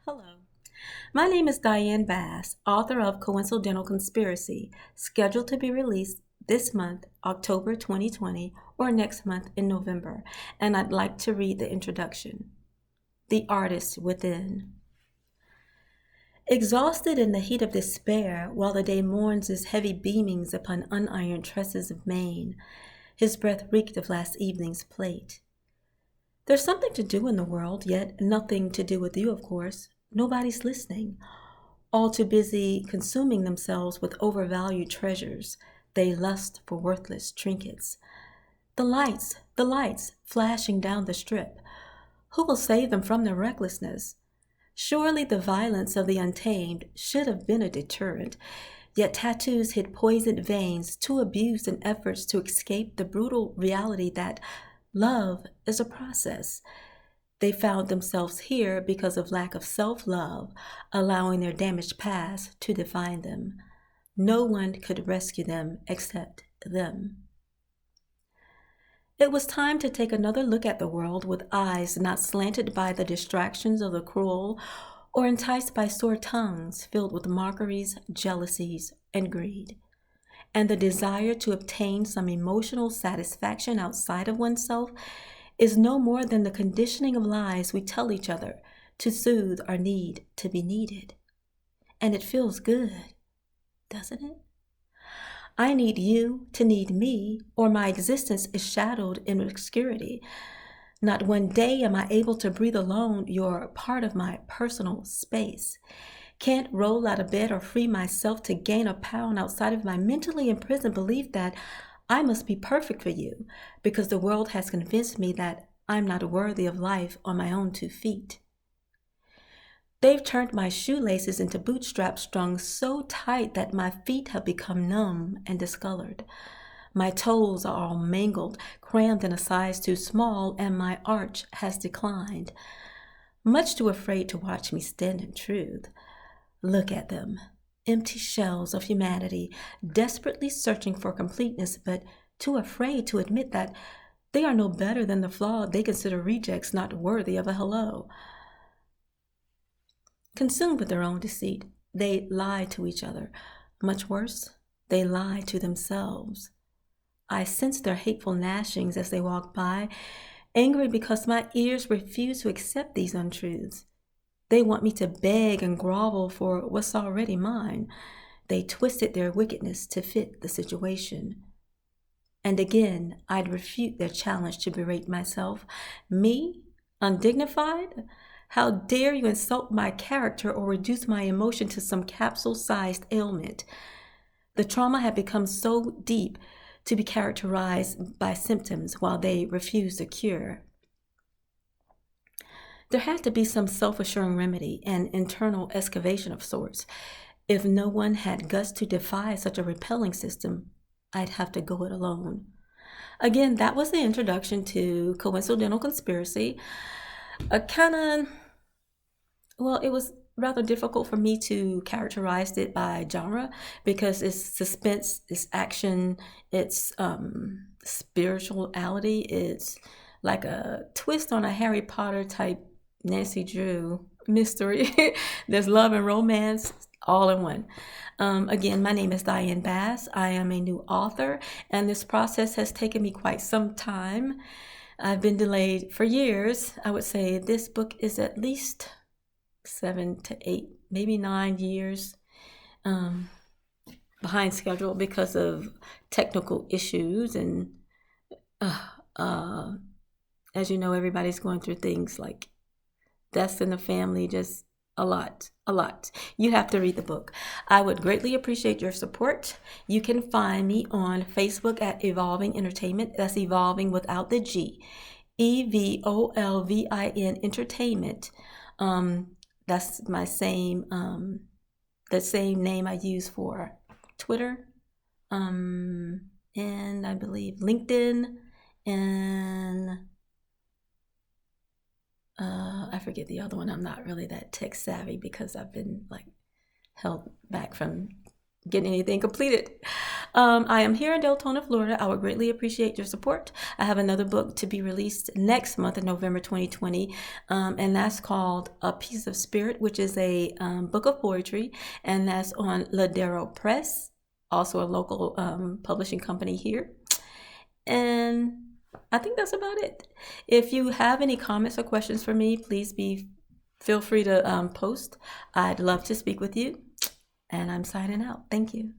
Hello. My name is Diane Bass, author of Coincidental Conspiracy, scheduled to be released this month, October 2020, or next month in November, and I'd like to read the introduction. The Artist Within. Exhausted in the heat of despair, while the day mourns his heavy beamings upon unironed tresses of mane, his breath reeked of last evening's plate. There's something to do in the world, yet nothing to do with you, of course. Nobody's listening. All too busy consuming themselves with overvalued treasures, they lust for worthless trinkets. The lights, flashing down the strip. Who will save them from their recklessness? Surely the violence of the untamed should have been a deterrent, yet tattoos hid poisoned veins, too abused in efforts to escape the brutal reality that love is a process. They found themselves here because of lack of self-love, allowing their damaged past to define them. No one could rescue them except them. It was time to take another look at the world with eyes not slanted by the distractions of the cruel or enticed by sore tongues filled with mockeries, jealousies, and greed. And the desire to obtain some emotional satisfaction outside of oneself is no more than the conditioning of lies we tell each other to soothe our need to be needed. And it feels good, doesn't it? I need you to need me, or my existence is shadowed in obscurity. Not one day am I able to breathe alone. You're part of my personal space. Can't roll out of bed or free myself to gain a pound outside of my mentally imprisoned belief that I must be perfect for you because the world has convinced me that I'm not worthy of life on my own 2 feet. They've turned my shoelaces into bootstraps strung so tight that my feet have become numb and discolored. My toes are all mangled, crammed in a size too small, and my arch has declined. Much too afraid to watch me stand in truth. Look at them, empty shells of humanity, desperately searching for completeness, but too afraid to admit that they are no better than the flawed they consider rejects not worthy of a hello. Consumed with their own deceit, they lie to each other. Much worse, they lie to themselves. I sense their hateful gnashings as they walk by, angry because my ears refuse to accept these untruths. They want me to beg and grovel for what's already mine. They twisted their wickedness to fit the situation. And again, I'd refute their challenge to berate myself. Me? Undignified? How dare you insult my character or reduce my emotion to some capsule-sized ailment? The trauma had become so deep to be characterized by symptoms while they refused a cure. There had to be some self-assuring remedy, an internal excavation of sorts. If no one had guts to defy such a repelling system, I'd have to go it alone. Again, that was the introduction to Coincidental Conspiracy. It was rather difficult for me to characterize it by genre because it's suspense, it's action, it's spirituality, it's like a twist on a Harry Potter type Nancy Drew mystery. There's love and romance all in one. Again, my name is Diane Bass. I am a new author, and this process has taken me quite some time. I've been delayed for years. I would say this book is at least 7 to 8, maybe 9 years behind schedule because of technical issues. And as you know, everybody's going through things like deaths in the family, just a lot. You have to read the book. I would greatly appreciate your support. You can find me on Facebook at Evolving Entertainment. That's evolving without the G. EVOLVIN Entertainment. That's my the same name I use for Twitter, and I believe LinkedIn, and I forget the other one. I'm not really that tech savvy because I've been like held back from getting anything completed. I am here in Deltona, Florida. I would greatly appreciate your support. I have another book to be released next month in November 2020, and that's called A Piece of Spirit, which is a book of poetry, and that's on Ladero Press, also a local publishing company here. And I think that's about it. If you have any comments or questions for me, please feel free to post. I'd love to speak with you. And I'm signing out. Thank you.